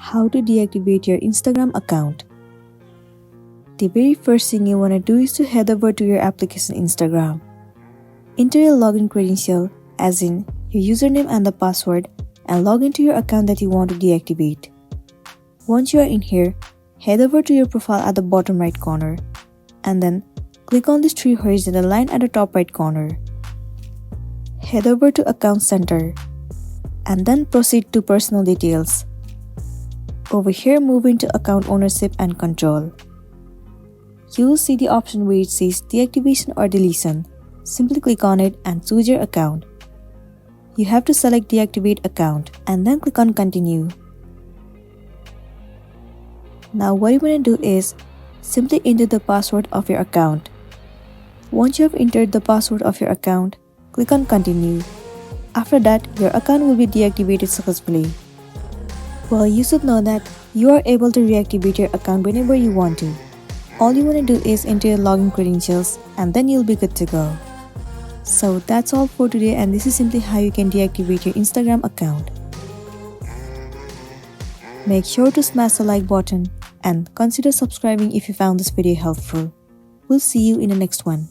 How to deactivate your Instagram account. The very first thing you want to do is to head over to your application Instagram. Enter your login credential, as in your username and the password, and log into your account that you want to deactivate. Once you are in here, head over to your profile at the bottom right corner, and then click on this three horizontal line at the top right corner. Head over to Account Center, and then proceed to Personal Details. Over here, move into Account Ownership and Control. You will see the option where it says Deactivation or Deletion. Simply click on it and choose your account. You have to select Deactivate Account and then click on Continue. Now what you want to do is simply enter the password of your account. Once you have entered the password of your account, click on Continue. After that, your account will be deactivated successfully. Well, you should know that you are able to reactivate your account whenever you want to. All you want to do is enter your login credentials and then you'll be good to go. So that's all for today, and this is simply how you can deactivate your Instagram account. Make sure to smash the like button and consider subscribing if you found this video helpful. We'll see you in the next one.